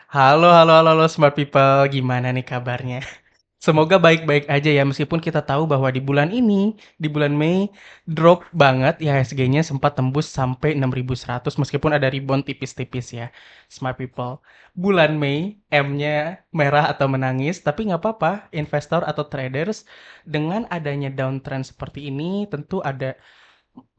Halo halo halo halo smart people, gimana nih kabarnya? Semoga baik-baik aja ya meskipun kita tahu bahwa di bulan ini, di bulan Mei drop banget IHSG-nya sempat tembus sampai 6.100 meskipun ada rebound tipis-tipis ya, smart people. Bulan Mei M-nya merah atau menangis, tapi nggak apa-apa, investor atau traders dengan adanya downtrend seperti ini tentu ada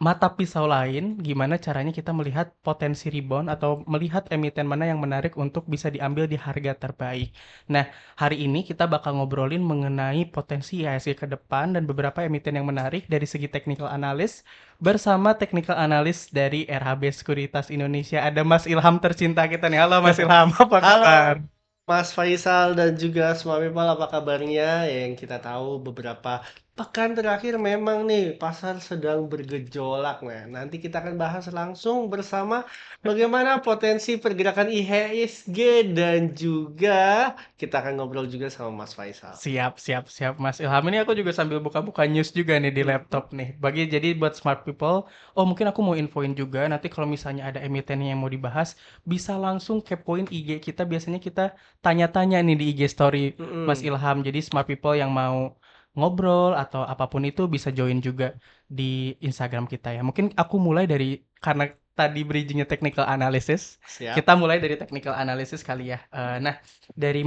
mata pisau lain, gimana caranya kita melihat potensi rebound atau melihat emiten mana yang menarik untuk bisa diambil di harga terbaik. Nah, hari ini kita bakal ngobrolin mengenai potensi IHSG ke depan dan beberapa emiten yang menarik dari segi technical analyst bersama technical analyst dari RHB Sekuritas Indonesia. Ada Mas Ilham tercinta kita nih. Halo Mas Ilham, apa kabar? Halo Mas Faisal dan juga semua people, apa kabarnya? Yang kita tahu beberapa pekan terakhir memang nih pasar sedang bergejolak. Nah, nanti kita akan bahas langsung bersama bagaimana potensi pergerakan IHSG dan juga kita akan ngobrol juga sama Mas Faisal. Siap, siap, siap, Mas Ilham. Ini aku juga sambil buka-buka news juga nih di Mhm. laptop nih. Jadi buat smart people, oh mungkin aku mau infoin juga nanti kalau misalnya ada emiten yang mau dibahas, bisa langsung kepoin IG kita. Biasanya kita tanya-tanya nih di IG story Mas Mhm. Ilham. Jadi smart people yang mau ngobrol atau apapun itu bisa join juga di Instagram kita ya. Mungkin aku mulai dari karena tadi bridgingnya technical analysis, Siap. kita mulai dari technical analysis kali ya. Nah, dari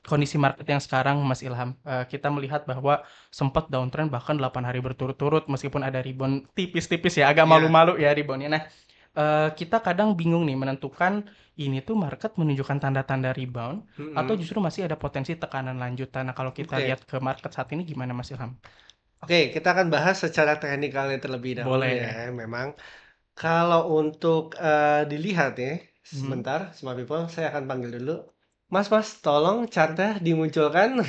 kondisi market yang sekarang Mas Ilham, kita melihat bahwa sempat downtrend bahkan 8 hari berturut-turut meskipun ada rebound tipis-tipis ya, agak Ya. malu-malu ya reboundnya. Nah, kita kadang bingung nih menentukan ini tuh market menunjukkan tanda-tanda rebound atau Mhm. justru masih ada potensi tekanan lanjutan. Nah, kalau kita Oke. lihat ke market saat ini gimana Mas Ilham? Oke, kita akan bahas secara teknikalnya terlebih dahulu ya. Boleh. Memang kalau untuk, dilihat ya, Mhm. sebentar Smart People, saya akan panggil dulu. Mas, tolong chartnya dimunculkan.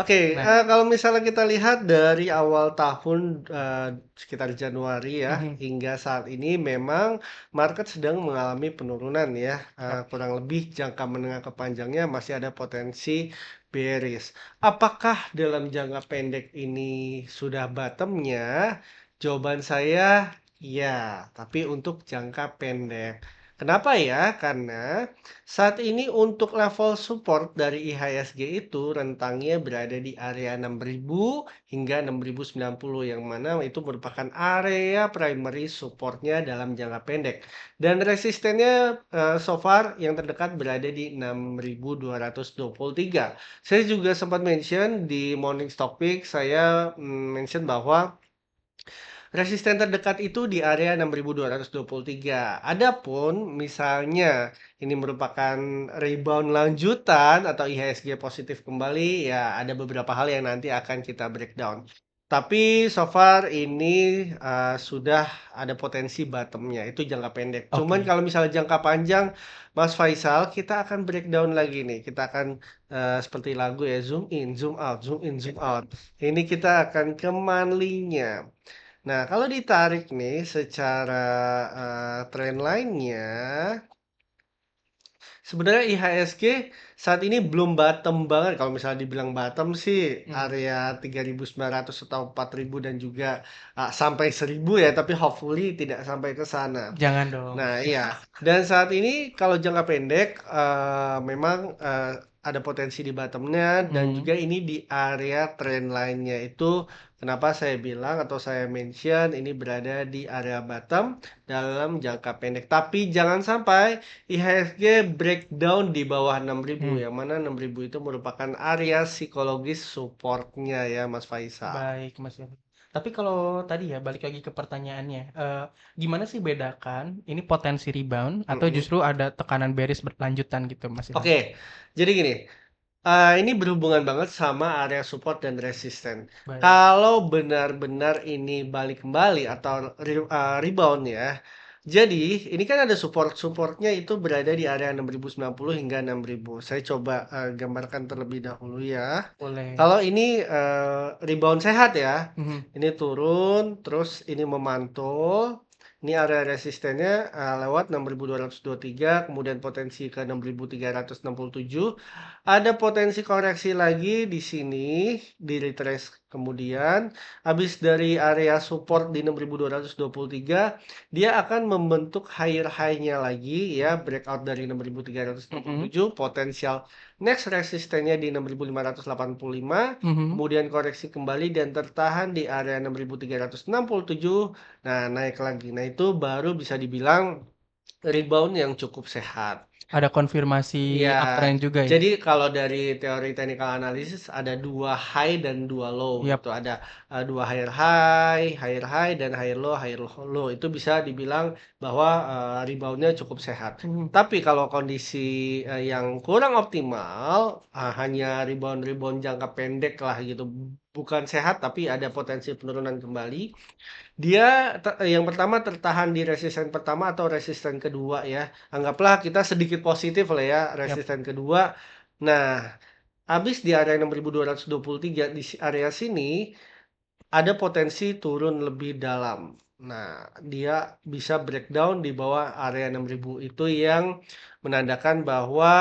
Oke, Nah, kalau misalnya kita lihat dari awal tahun, sekitar Januari ya, mhm, hingga saat ini memang market sedang mengalami penurunan ya, yap. kurang lebih jangka menengah ke panjangnya masih ada potensi bearish. Apakah dalam jangka pendek ini sudah bottom-nya? Jawaban saya, ya, tapi untuk jangka pendek. Kenapa ya? Karena saat ini untuk level support dari IHSG itu rentangnya berada di area 6.000 hingga 6.090 yang mana itu merupakan area primary supportnya dalam jangka pendek. Dan resistennya so far yang terdekat berada di 6.223. Saya juga sempat mention di Morning Stock Pick, saya mention bahwa resisten terdekat itu di area 6.223. Adapun misalnya ini merupakan rebound lanjutan atau IHSG positif kembali, ya ada beberapa hal yang nanti akan kita breakdown. Tapi so far ini sudah ada potensi bottomnya, itu jangka pendek. Cuman Oke. kalau misalnya jangka panjang, Mas Faisal, kita akan breakdown lagi nih. Kita akan seperti lagu ya, zoom in, zoom out, zoom in, zoom out. Ini kita akan ke monthly-nya. Nah, kalau ditarik nih secara trendline-nya, sebenarnya IHSG saat ini belum bottom banget. Kalau misalnya dibilang bottom sih Mhm. area 3.900 atau 4.000 dan juga sampai 1.000 ya, tapi hopefully tidak sampai ke sana. Jangan dong. Nah, iya. Dan saat ini kalau jangka pendek memang ada potensi di bottomnya dan Mhm. juga ini di area trend line-nya itu kenapa saya bilang atau saya mention ini berada di area bottom dalam jangka pendek. Tapi jangan sampai IHSG breakdown di bawah 6.000 Hmm. yang mana 6.000 itu merupakan area psikologis supportnya ya Mas Faisal. Baik, Mas Ilham. Tapi kalau tadi ya balik lagi ke pertanyaannya, gimana sih bedakan ini potensi rebound atau Mm-mm. justru ada tekanan bearish berkelanjutan gitu, Mas Ilham? Oke, jadi gini. Ini berhubungan banget sama area support dan resisten. Baik. Kalau benar-benar ini balik kembali atau rebound ya. Jadi, ini kan ada supportnya itu berada di area 6.090 hingga 6.000. Saya coba gambarkan terlebih dahulu ya. Boleh. Kalau ini rebound sehat ya. Mhm. Ini turun, terus ini memantul. Ini area resistennya lewat 6.223, kemudian potensi ke 6.367. Ada potensi koreksi lagi di sini, di retrace Kemudian habis dari area support di 6.223, dia akan membentuk higher high-nya lagi ya, breakout dari Mhm, 6.367, potensial next resistennya di 6.585, mhm. kemudian koreksi kembali dan tertahan di area 6.367. Nah, naik lagi. Nah, itu baru bisa dibilang rebound yang cukup sehat. Ada konfirmasi Iya, uptrend juga ya? jadi kalau dari teori technical analysis ada 2 high dan 2 low Yap, gitu. Ada, 2 higher high dan higher low. Itu bisa dibilang bahwa, rebound cukup sehat. mhm, Tapi kalau kondisi, yang kurang optimal, hanya rebound-rebound jangka pendek lah gitu, bukan sehat tapi ada potensi penurunan kembali, dia yang pertama tertahan di resisten pertama atau resisten kedua ya. Anggaplah kita sedikit positif lah ya, yap. resisten kedua. Nah, habis di area 6.223 di area sini ada potensi turun lebih dalam. Nah, dia bisa breakdown di bawah area 6.000 itu yang menandakan bahwa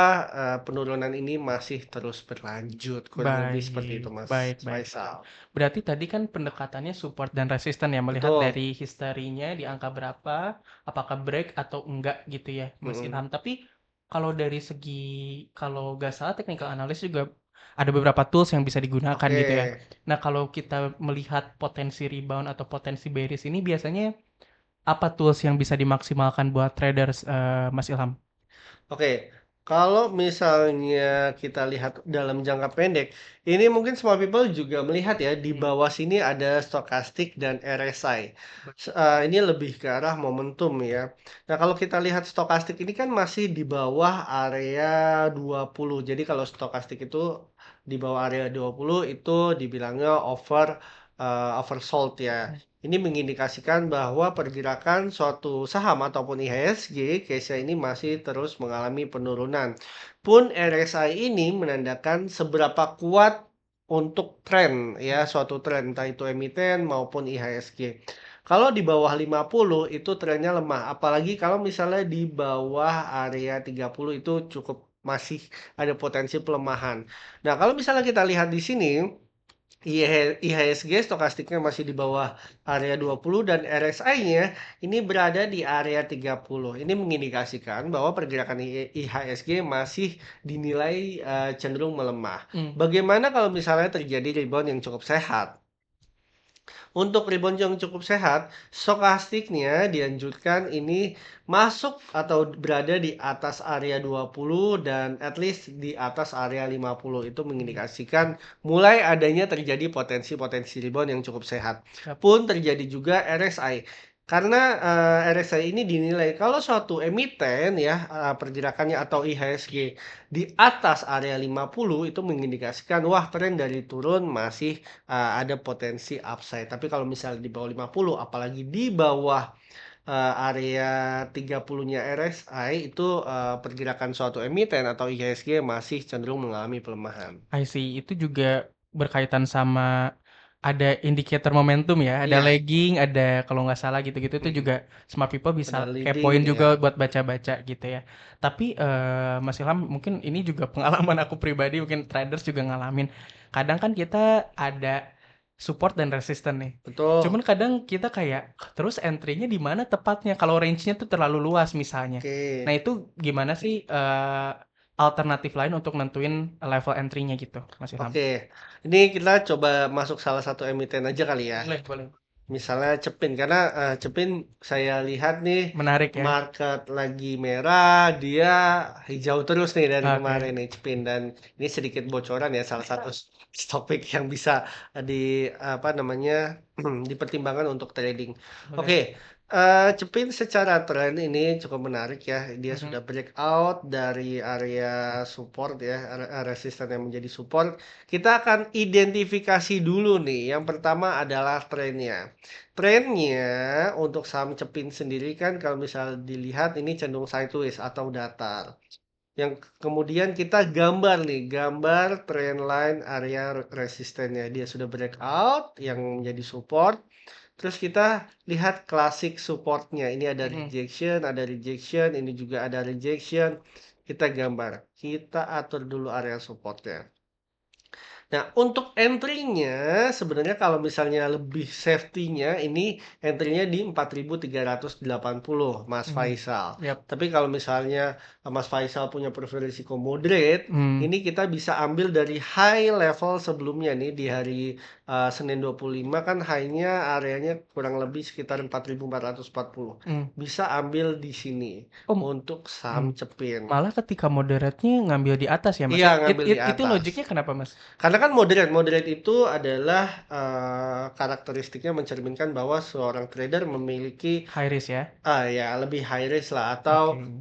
penurunan ini masih terus berlanjut. Kurang lebih seperti itu, Baik, Mas baik, baik, baik. Faisal. Berarti tadi kan pendekatannya support dan resisten ya, melihat Betul. dari historinya di angka berapa, apakah break atau enggak gitu ya, Mas Mm-mm. Ilham. Tapi kalau dari segi, kalau nggak salah technical analysis juga ada beberapa tools yang bisa digunakan Oke. gitu ya. Nah, kalau kita melihat potensi rebound atau potensi bearish ini biasanya apa tools yang bisa dimaksimalkan buat traders, Mas Ilham? Oke, kalau misalnya kita lihat dalam jangka pendek, ini mungkin small people juga melihat ya, di Hmm, bawah sini ada stokastik dan RSI. Ini lebih ke arah momentum ya. Nah, kalau kita lihat stokastik ini kan masih di bawah area 20. Jadi kalau stokastik itu di bawah area 20 itu dibilangnya oversold ya. Ini mengindikasikan bahwa pergerakan suatu saham ataupun IHSG, case ini masih terus mengalami penurunan. Pun RSI ini menandakan seberapa kuat untuk tren ya, suatu tren entah itu emiten maupun IHSG. Kalau di bawah 50 itu trennya lemah, apalagi kalau misalnya di bawah area 30 itu cukup masih ada potensi pelemahan. Nah, kalau misalnya kita lihat di sini IHSG stokastiknya masih di bawah area 20 dan RSI-nya ini berada di area 30. Ini mengindikasikan bahwa pergerakan IHSG masih dinilai cenderung melemah. hmm. Bagaimana kalau misalnya terjadi rebound yang cukup sehat? Untuk rebound yang cukup sehat, stokastiknya dianjurkan ini masuk atau berada di atas area 20 dan at least di atas area 50. Itu mengindikasikan mulai adanya terjadi potensi-potensi rebound yang cukup sehat. Yap. Pun terjadi juga RSI. Karena RSI ini dinilai kalau suatu emiten ya pergerakannya atau IHSG di atas area 50 itu mengindikasikan wah tren dari turun masih ada potensi upside. Tapi kalau misalnya di bawah 50, apalagi di bawah, area 30-nya RSI, itu, pergerakan suatu emiten atau IHSG masih cenderung mengalami pelemahan. I see, itu juga berkaitan sama ada indikator momentum ya, ada Iya, lagging, ada kalau nggak salah gitu-gitu itu mhm, juga smart people ada bisa leading kepoin ya, juga buat baca-baca gitu ya. Tapi Mas Ilham mungkin ini juga pengalaman aku pribadi, mungkin traders juga ngalamin. Kadang kan kita ada support dan resisten nih. betul, Cuman kadang kita kayak terus entry-nya di mana tepatnya kalau range-nya tuh terlalu luas misalnya. Nah, oke. itu gimana sih alternatif lain untuk nentuin level entry-nya gitu, Mas Ilham? Oke, ini kita coba masuk salah satu emiten aja kali ya. Boleh, boleh. Misalnya Cepin, karena Cepin saya lihat nih Menarik ya. market lagi merah, dia hijau terus nih dari kemarin Oke. nih Cepin dan ini sedikit bocoran ya salah satu topik yang bisa di apa namanya dipertimbangkan untuk trading. Boleh. Oke, Cepin secara tren ini cukup menarik ya. Dia Mhm. sudah breakout dari area support ya, area resisten yang menjadi support. Kita akan identifikasi dulu nih. Yang pertama adalah trennya. Trennya untuk saham Cepin sendiri kan kalau misal dilihat ini cenderung sideways atau datar. Yang kemudian kita gambar nih, gambar trendline area resistennya. Dia sudah breakout yang menjadi support. Terus kita lihat klasik supportnya. Ini Mhm. ada rejection, ini juga ada rejection. Kita gambar. Kita atur dulu area supportnya. Nah, untuk entry-nya sebenarnya kalau misalnya lebih safety-nya ini entry-nya di 4.380 Mas Mhm, Faisal. yap, Tapi kalau misalnya Mas Faisal punya profil risiko moderate, mmm, ini kita bisa ambil dari high level sebelumnya nih di hari Senin 25 kan high-nya areanya kurang lebih sekitar 4.440. mmm. Bisa ambil di sini Oh, untuk saham mmm, Cepin. malah ketika moderate-nya ngambil di atas ya, Mas, Iya, ya? ngambil di Itu atas. logiknya kenapa, Mas? Karena kan moderate itu adalah, karakteristiknya mencerminkan bahwa seorang trader memiliki, High risk ya? ya lebih high risk lah atau, Oke,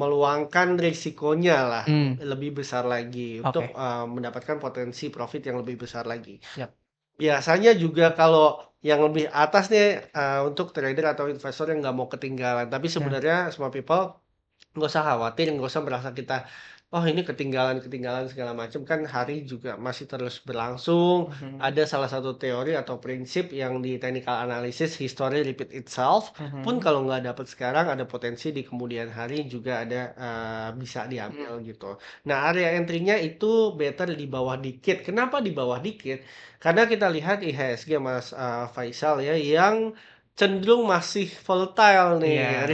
meluangkan risikonya lah mmm, lebih besar lagi untuk, oke, mendapatkan potensi profit yang lebih besar lagi. yap, Biasanya juga kalau yang lebih atas nih, untuk trader atau investor yang nggak mau ketinggalan, tapi nah, sebenarnya smart people nggak usah khawatir, nggak usah merasa kita, "Oh ini ketinggalan segala macam." Kan hari juga masih terus berlangsung. mhm, Ada salah satu teori atau prinsip yang di technical analysis, history repeat itself, pun mhm, kalau nggak dapat sekarang ada potensi di kemudian hari juga ada, bisa mmm, diambil gitu. Nah area entry-nya itu better di bawah dikit. Kenapa di bawah dikit? Karena kita lihat IHSG Mas, Faisal ya, yang cenderung masih volatile nih, iya,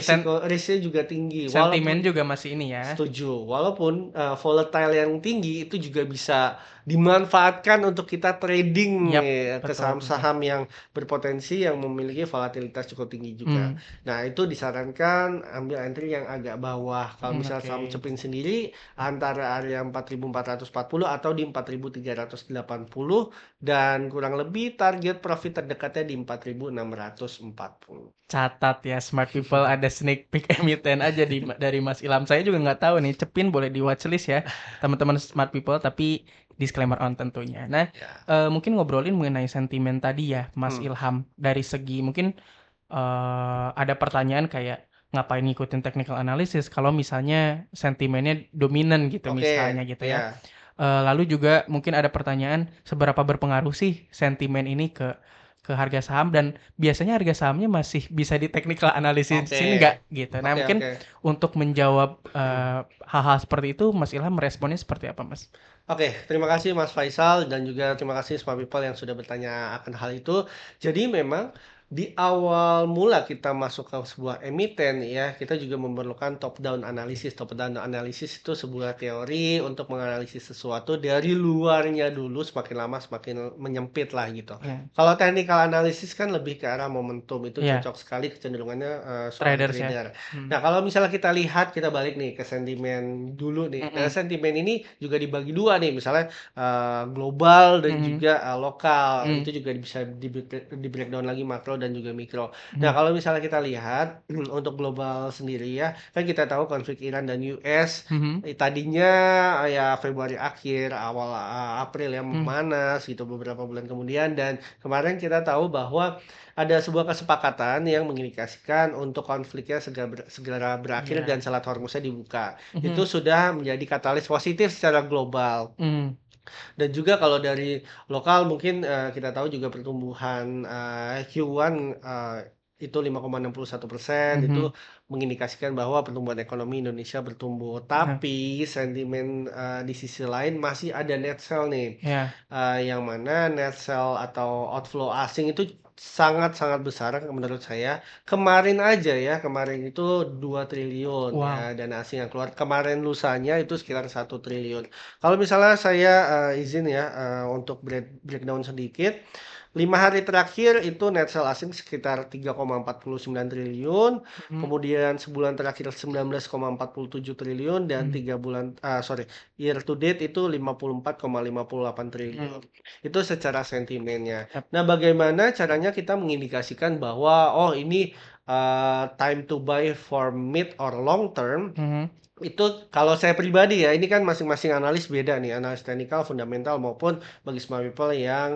risknya juga tinggi. sentimen Walaupun juga masih ini ya, setuju, walaupun, volatile yang tinggi itu juga bisa dimanfaatkan untuk kita trading yap, nih, ke betul betul, saham-saham yang berpotensi yang memiliki volatilitas cukup tinggi juga. mmm, Nah, itu disarankan ambil entry yang agak bawah. Kalau misal oke, saham Cepin sendiri antara area 4.440 atau di 4.380 dan kurang lebih target profit terdekatnya di 4.640. catat ya smart people ada sneak peek emiten aja dari Mas Ilham. Saya juga nggak tahu nih, Cepin boleh di watchlist ya, teman-teman smart people, tapi disclaimer on tentunya. Nah, Ya, mungkin ngobrolin mengenai sentimen tadi ya, Mas hmm, Ilham, dari segi mungkin ada pertanyaan kayak, ngapain ngikutin technical analysis kalau misalnya sentimennya dominan gitu oke, misalnya gitu ya. ya. Lalu juga mungkin ada pertanyaan, seberapa berpengaruh sih sentimen ini ke harga saham dan biasanya harga sahamnya masih bisa di technical Oke, analysis-in nggak gitu. Nah oke, mungkin oke. untuk menjawab, hal-hal seperti itu Mas Ilham meresponnya seperti apa, Mas? Oke, terima kasih Mas Faisal dan juga terima kasih semua people yang sudah bertanya akan hal itu. Jadi memang di awal mula kita masuk ke sebuah emiten ya, kita juga memerlukan top down analisis. Top down analisis itu sebuah teori untuk menganalisis sesuatu dari luarnya dulu, semakin lama semakin menyempit lah gitu. Ya, Kalau technical analysis kan lebih ke arah momentum, itu iya, cocok sekali kecenderungannya seorang traders ya? trader. Mhm, Nah, kalau misalnya kita lihat, kita balik nih ke sentimen dulu nih. Nah, mhm, sentimen ini juga dibagi dua nih, misalnya global dan mhm, juga lokal. Itu mmm, juga bisa di breakdown lagi makro dan juga mikro. Nah, mhm, kalau misalnya kita lihat untuk global sendiri ya, kan kita tahu konflik Iran dan US mhm, tadinya ya Februari akhir, awal April ya mmm, memanas gitu beberapa bulan kemudian dan kemarin kita tahu bahwa ada sebuah kesepakatan yang mengindikasikan untuk konfliknya segera berakhir dan iya, Selat Hormuznya dibuka. Itu mhm, sudah menjadi katalis positif secara global. mmm, Dan juga kalau dari lokal mungkin, kita tahu juga pertumbuhan, Q1, itu 5,61%, itu mhm, mengindikasikan bahwa pertumbuhan ekonomi Indonesia bertumbuh. nah, Tapi sentimen, di sisi lain masih ada net sell nih, iya, yang mana net sell atau outflow asing itu sangat-sangat besar menurut saya. Kemarin aja ya, kemarin itu 2 triliun wow, ya dana asing yang keluar. Kemarin lusanya itu sekitar 1 triliun. Kalau misalnya saya, izin ya, untuk breakdown sedikit, 5 hari terakhir itu net sell asing sekitar 3,49 triliun, mhm, kemudian sebulan terakhir 19,47 triliun, dan mmm, 3 bulan sorry, year to date itu 54,58 triliun. mmm, Itu secara sentimennya. yap, Nah, bagaimana caranya kita mengindikasikan bahwa, oh ini, time to buy for mid or long term, mhm, itu kalau saya pribadi ya, ini kan masing-masing analis beda nih, analis teknikal, fundamental, maupun bagi smart people yang,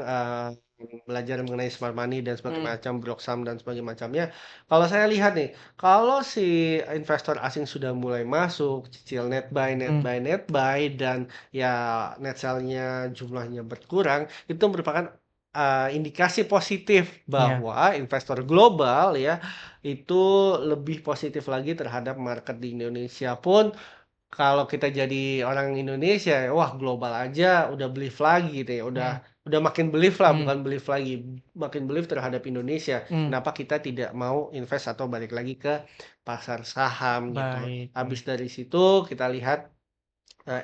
belajar mengenai smart money dan sebagainya mmm, macam, Broksam dan sebagainya macamnya. Kalau saya lihat nih, kalau si investor asing sudah mulai masuk, cicil mmm, net buy, dan ya net sell-nya jumlahnya berkurang, itu merupakan, indikasi positif iya, bahwa investor global ya, itu lebih positif lagi terhadap market di Indonesia pun kalau kita jadi orang Indonesia, wah global aja udah belief lagi deh, Mhm, udah makin belief lah, mmm, bukan belief lagi, makin belief terhadap Indonesia. mmm, Kenapa kita tidak mau invest atau balik lagi ke pasar saham gitu. baik Habis baik, dari situ kita lihat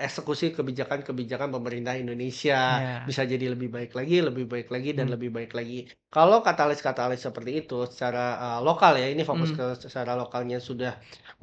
eksekusi kebijakan-kebijakan pemerintah Indonesia, iya, bisa jadi lebih baik lagi, dan mmm, lebih baik lagi. Kalau katalis-katalis seperti itu secara, lokal ya, ini fokus mhm, ke secara lokalnya sudah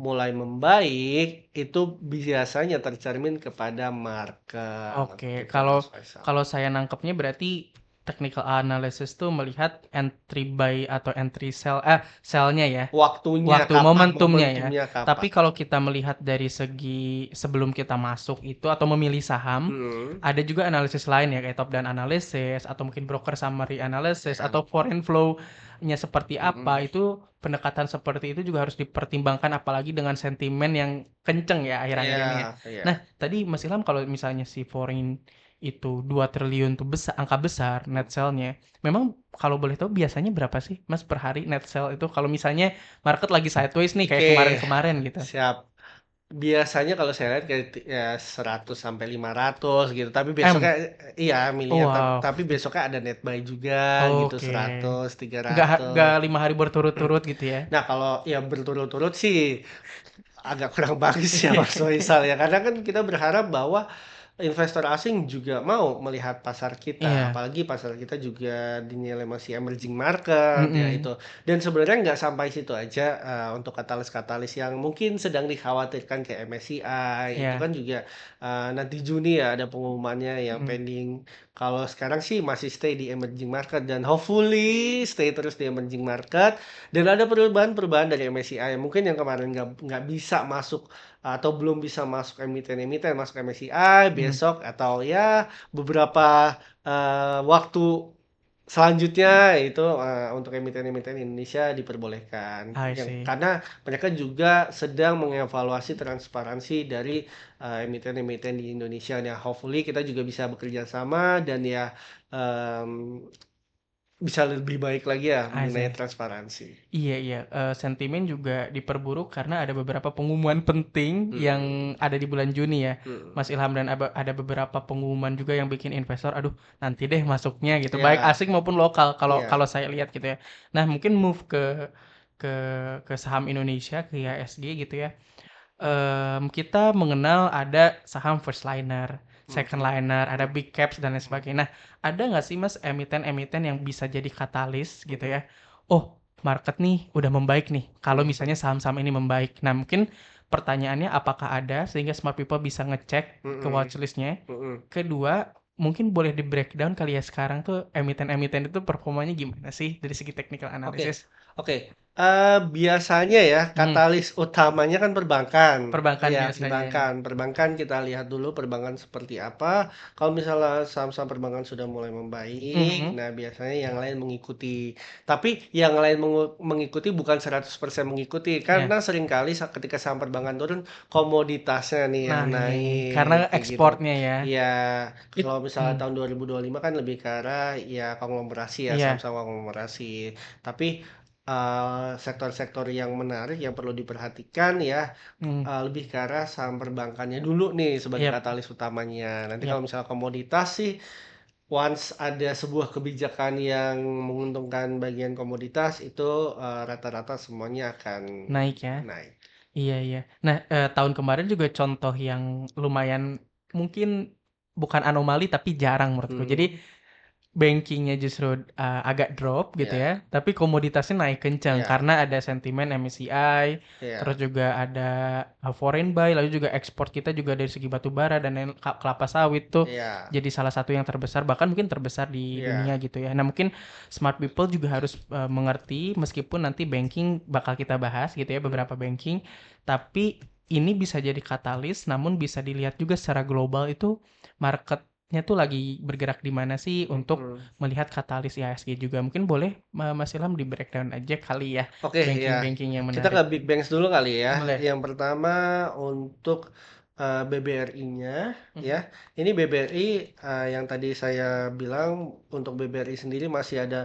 mulai membaik, itu biasanya tercermin kepada market, oke. gitu Kalau Mas Faisal. kalau saya nangkepnya berarti technical analysis tuh melihat entry buy atau entry sell-nya ya? Waktunya Waktu kapan, momentumnya ya. momentumnya Tapi kapan. kalau kita melihat dari segi sebelum kita masuk itu atau memilih saham, Mhm, ada juga analisis lain ya kayak top down analysis atau mungkin broker summary analysis iya, atau foreign flow-nya seperti mhm, apa, itu pendekatan seperti itu juga harus dipertimbangkan apalagi dengan sentimen yang kenceng ya akhir-akhir iya ini ya. iya, Nah, tadi Mas Ilham kalau misalnya si foreign itu 2 triliun tuh angka besar net mhm, sell-nya. Memang kalau boleh tahu biasanya berapa sih Mas per hari net sell itu kalau misalnya market lagi sideways nih kayak oke, kemarin-kemarin gitu. siap. Biasanya kalau saya lihat kayak ya 100 sampai 500 gitu, tapi M? besoknya iya miliar, Wow, tapi besoknya ada net buy juga gitu oke. 100, tiga Nggak ratus. 5 hari berturut-turut gitu ya? Nah, kalau ya berturut-turut sih agak kurang bagus ya Mas Faisal ya, karena kan kita berharap bahwa investor asing juga mau melihat pasar kita, Iya, apalagi pasar kita juga dinilai masih emerging market ya mhm, itu. Dan sebenarnya nggak sampai situ aja, untuk katalis-katalis yang mungkin sedang dikhawatirkan kayak MSCI itu iya, kan juga, nanti Juni ya ada pengumumannya yang mhm, pending. Kalau sekarang sih masih stay di emerging market dan hopefully stay terus di emerging market, dan ada perubahan-perubahan dari MSCI mungkin yang kemarin nggak bisa masuk atau belum bisa masuk emiten-emiten, masuk MSCI mhm, besok atau ya beberapa, waktu selanjutnya itu, untuk emiten-emiten Indonesia diperbolehkan. I Yang see. karena mereka juga sedang mengevaluasi transparansi dari, emiten-emiten di Indonesia. Nah, hopefully kita juga bisa bekerja sama dan ya, mmm, bisa lebih baik lagi ya I mengenai see. transparansi. Iya iya, sentimen juga diperburuk karena ada beberapa pengumuman penting yang Mhm, ada di bulan Juni ya, mhm. Mas Ilham, dan ada beberapa pengumuman juga yang bikin investor, "Aduh, nanti deh masuknya," gitu, baik Iya asing maupun lokal kalau iya, kalau saya lihat gitu ya. Nah, mungkin move ke ke saham Indonesia, ke IHSG gitu ya. Kita mengenal ada saham first liner, second mhm, liner, ada mhm, big caps dan lain mhm, sebagainya. Nah, ada nggak sih Mas emiten-emiten yang bisa jadi katalis gitu mhm, ya? Oh, market nih udah membaik nih, kalau mhm, misalnya saham-saham ini membaik. Nah, mungkin pertanyaannya apakah ada sehingga smart people bisa ngecek ke mhm, watchlist-nya? mhm. Kedua, mungkin boleh di-breakdown kali ya sekarang tuh emiten-emiten itu performanya gimana sih dari segi technical Oke analysis? oke, biasanya ya Mhm, katalis utamanya kan perbankan. perbankan Iya, biasanya ya. perbankan kita lihat dulu perbankan seperti apa, kalau misalnya saham-saham perbankan sudah mulai membaik, Mhm, nah biasanya yang lain mengikuti. Tapi yang lain mengikuti bukan 100% mengikuti, iya. karena seringkali ketika saham perbankan turun, komoditasnya nih yang Nah ini, karena naik, kayak gitu. ekspornya ya. Iya, It kalau misalnya mmm, tahun 2025 kan lebih ke arah ya konglomerasi ya, iya, saham-saham konglomerasi. Tapi, sektor-sektor yang menarik yang perlu diperhatikan ya, mhm, lebih ke arah saham perbankannya dulu nih sebagai iyap katalis utamanya. Nanti iyap, kalau misalnya komoditas sih, once ada sebuah kebijakan yang menguntungkan bagian komoditas itu, rata-rata semuanya akan naik ya. naik. Iya iya. Nah, tahun kemarin juga contoh yang lumayan mungkin bukan anomali tapi jarang menurutku. Jadi Mhm, bankingnya justru, agak drop gitu iya ya, tapi komoditasnya naik kenceng iya karena ada sentimen MSCI, terus iya juga ada, foreign buy, lalu juga ekspor kita juga dari segi batu bara dan lain kelapa sawit tuh iya jadi salah satu yang terbesar, bahkan mungkin terbesar di iya, dunia gitu ya. Nah mungkin smart people juga harus, mengerti meskipun nanti banking bakal kita bahas gitu ya, mhm, beberapa banking, tapi ini bisa jadi katalis, namun bisa dilihat juga secara global itu market-nya tuh lagi bergerak di mana sih untuk mhm. melihat katalis IHSG juga. Mungkin boleh Mas Ilham di-breakdown aja kali ya, Oke, ya. banking-banking yang Kita menarik. ke Big Bangs dulu kali ya. Boleh. Yang pertama untuk, BBRI-nya ya. Mhm, Ini BBRI, yang tadi saya bilang untuk BBRI sendiri masih ada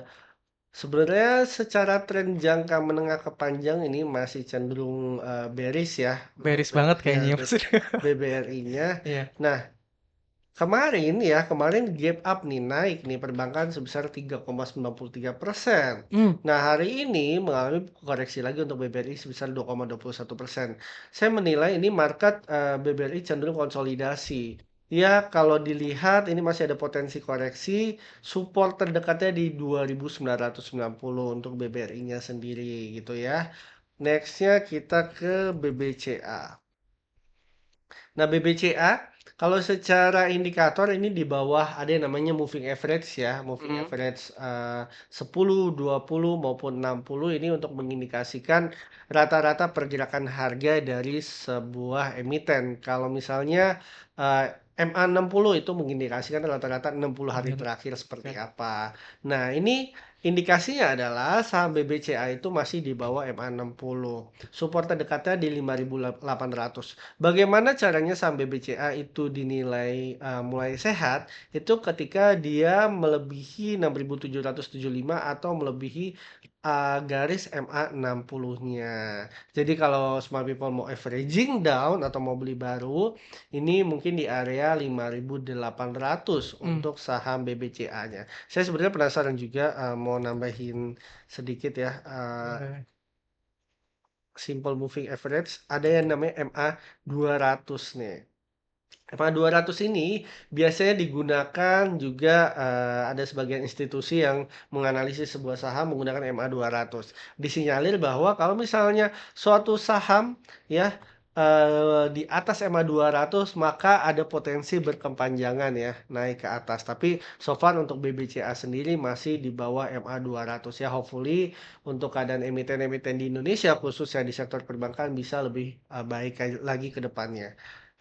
Sebenarnya secara tren jangka menengah ke panjang ini masih cenderung, bearish ya untuk Bearish banget ya kayaknya ya, Mas. BBRI-nya. Iya. Nah, kemarin gap up nih, naik nih perbankan sebesar 3,93%. Hmm. Nah, hari ini mengalami koreksi lagi untuk BBRI sebesar 2,21%. Saya menilai ini market BBRI cenderung konsolidasi. Ya, kalau dilihat ini masih ada potensi koreksi, support terdekatnya di 2.990 untuk BBRI-nya sendiri gitu ya. Next-nya kita ke BBCA. Nah, BBCA kalau secara indikator ini di bawah ada yang namanya moving average ya, moving Mhm. average 10, 20 maupun 60 ini untuk mengindikasikan rata-rata pergerakan harga dari sebuah emiten. Kalau misalnya MA60 itu mengindikasikan rata-rata 60 hari Iya. terakhir seperti Oke. apa. Nah, ini indikasinya adalah saham BBCA itu masih di bawah MA60. Support terdekatnya di 5.800. Bagaimana caranya saham BBCA itu dinilai mulai sehat? Itu ketika dia melebihi 6.775 atau melebihi garis MA60-nya. Jadi kalau smart people mau averaging down atau mau beli baru, ini mungkin di area 5.800 Hmm. untuk saham BBCA-nya. Saya sebenarnya penasaran juga mau nambahin sedikit ya. Boleh. Simple moving average ada yang namanya MA200 nih. MA200 ini biasanya digunakan juga ada sebagian institusi yang menganalisis sebuah saham menggunakan MA200. Disinyalir bahwa kalau misalnya suatu saham ya di atas MA200 maka ada potensi berkepanjangan ya naik ke atas. Tapi so far untuk BBCA sendiri masih di bawah MA200 ya. Hopefully untuk keadaan emiten-emiten di Indonesia khususnya di sektor perbankan bisa lebih baik lagi ke depannya.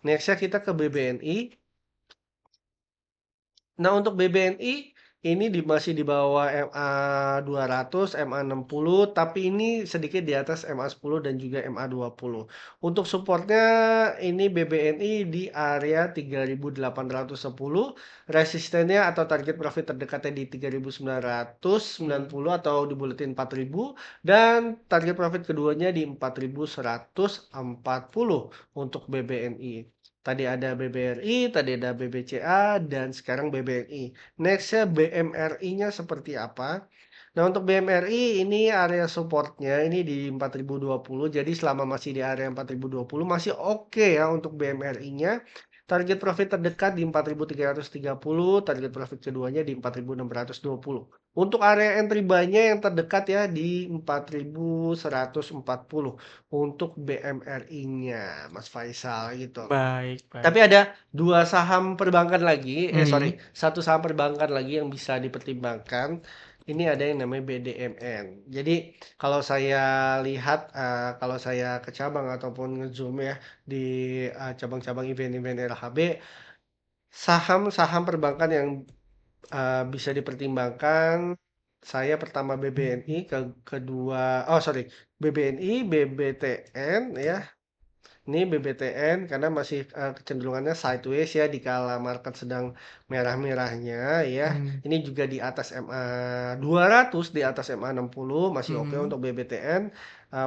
Next-nya kita ke BBNI. Nah, untuk BBNI ini masih di bawah MA200, MA60, tapi ini sedikit di atas MA10 dan juga MA20. Untuk supportnya ini BBNI di area 3.810, resistennya atau target profit terdekatnya di 3.990 Hmm. atau dibuletin 4.000 dan target profit keduanya di 4.140 untuk BBNI. Tadi ada BBRI, tadi ada BBCA, dan sekarang BBNI. Next-nya BMRI-nya seperti apa? Nah, untuk BMRI ini area supportnya ini di 4.020. Jadi selama masih di area 4.020 masih oke ya untuk BMRI-nya. Target profit terdekat di 4.330, target profit keduanya di 4.620. Untuk area entry buy-nya yang terdekat ya di 4.140 untuk BMRI-nya, Mas Faisal gitu. Baik, Tapi baik. ada 2 saham perbankan lagi, sorry, Mhm. 1 saham perbankan lagi yang bisa dipertimbangkan. Ini ada yang namanya BDMN. Jadi kalau saya lihat, kalau saya ke cabang ataupun nge-zoom ya di, cabang-cabang event-event LHB, saham-saham perbankan yang, bisa dipertimbangkan, saya pertama BBNI, kedua oh sorry, BBNI, BBTN ya. Ini BBTN karena masih kecenderungannya sideways ya di kala market sedang merah-merahnya ya. Hmm. Ini juga di atas MA200, di atas MA60 masih oke Mhm. untuk BBTN.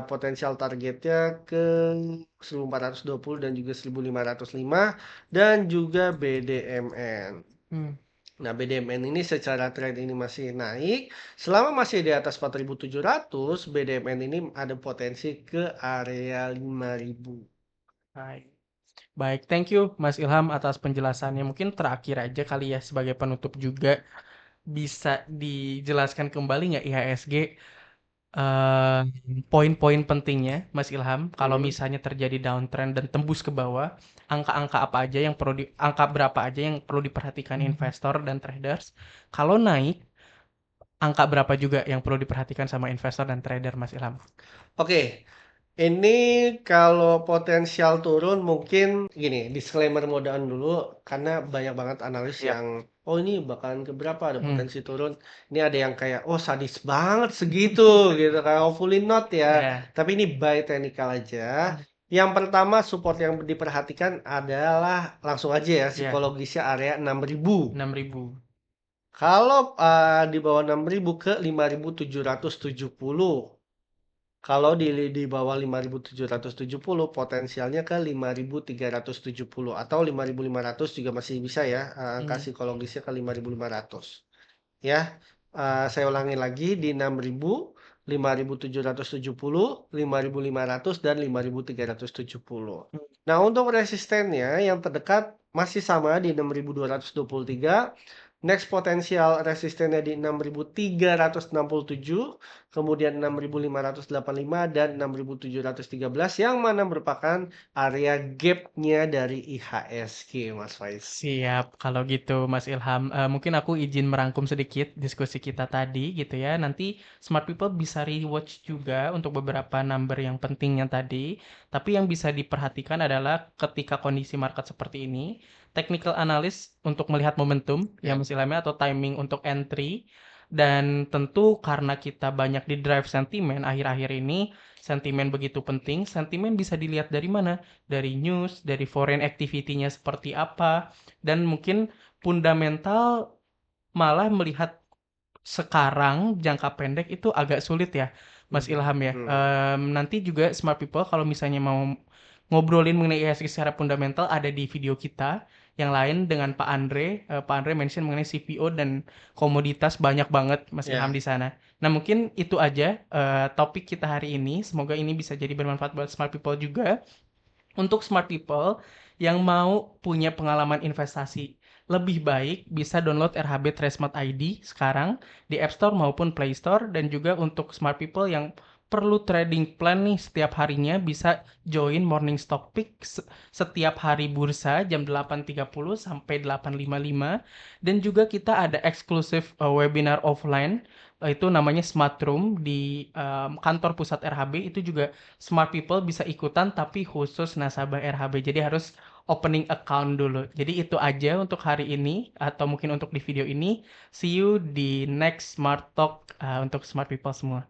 Potensial targetnya ke 1420 dan juga 1505 dan juga BDMN. Hmm. Nah, BDMN ini secara trend ini masih naik. Selama masih di atas 4.700, BDMN ini ada potensi ke area 5.000. Baik. Baik, thank you Mas Ilham atas penjelasannya. Mungkin terakhir aja kali ya sebagai penutup juga bisa dijelaskan kembali nggak IHSG eh, poin-poin pentingnya Mas Ilham kalau Hmm. misalnya terjadi downtrend dan tembus ke bawah, angka-angka apa aja yang perlu angka berapa aja yang perlu diperhatikan investor dan traders. Kalau naik, angka berapa juga yang perlu diperhatikan sama investor dan trader Mas Ilham? Oke, ini kalau potensial turun mungkin gini, disclaimer modal dulu karena banyak banget analis Siap. yang oh ini bakalan ke berapa ada Hmm. potensi turun. Ini ada yang kayak oh sadis banget segitu gitu kan. Hopefully not ya. Ya. Tapi ini buy technical aja. Yang pertama support yang diperhatikan adalah langsung aja ya Ya, psikologisnya area 6.000. 6.000. Kalau di bawah 6.000 ke 5.770. Kalau di bawah 5.770 potensialnya ke 5.370 atau 5.500 juga masih bisa ya, angka Hmm. psikologisnya ke 5.500 ya. Saya ulangi lagi di 6.000, 5.770, 5.500 dan 5.370. Nah, untuk resistennya yang terdekat masih sama di 6.223. Next potensial resistennya di 6.367, kemudian 6.585 dan 6.713 yang mana merupakan area gap-nya dari IHSG, Mas Faiz. Siap, kalau gitu Mas Ilham. Mungkin aku izin merangkum sedikit diskusi kita tadi gitu ya. Nanti smart people bisa rewatch juga untuk beberapa number yang pentingnya tadi. Tapi yang bisa diperhatikan adalah ketika kondisi market seperti ini, technical analyst untuk melihat momentum ya Ya. Mas Ilham ya, atau timing untuk entry. Dan tentu karena kita banyak di drive sentimen akhir-akhir ini, sentimen begitu penting. Sentimen bisa dilihat dari mana? Dari news, dari foreign activity-nya seperti apa, dan mungkin fundamental malah melihat sekarang jangka pendek itu agak sulit ya, Mas Mhm, Ilham ya. mhm. Nanti juga smart people kalau misalnya mau ngobrolin mengenai IHSG secara fundamental ada di video kita yang lain dengan Pak Andre. Pak Andre mention mengenai CPO dan komoditas banyak banget Mas Ilham Ya. di sana. Nah mungkin itu aja topik kita hari ini. Semoga ini bisa jadi bermanfaat buat smart people juga. Untuk smart people yang mau punya pengalaman investasi lebih baik, bisa download RHB Tracemate ID sekarang di App Store maupun Play Store. Dan juga untuk smart people yang perlu trading plan nih setiap harinya, bisa join Morning Stock Pick setiap hari bursa jam 8.30 sampai 8.55. Dan juga kita ada eksklusif webinar offline, itu namanya Smart Room di kantor pusat RHB. Itu juga smart people bisa ikutan tapi khusus nasabah RHB. Jadi harus opening account dulu. Jadi itu aja untuk hari ini atau mungkin untuk di video ini. See you di next Smart Talk untuk smart people semua.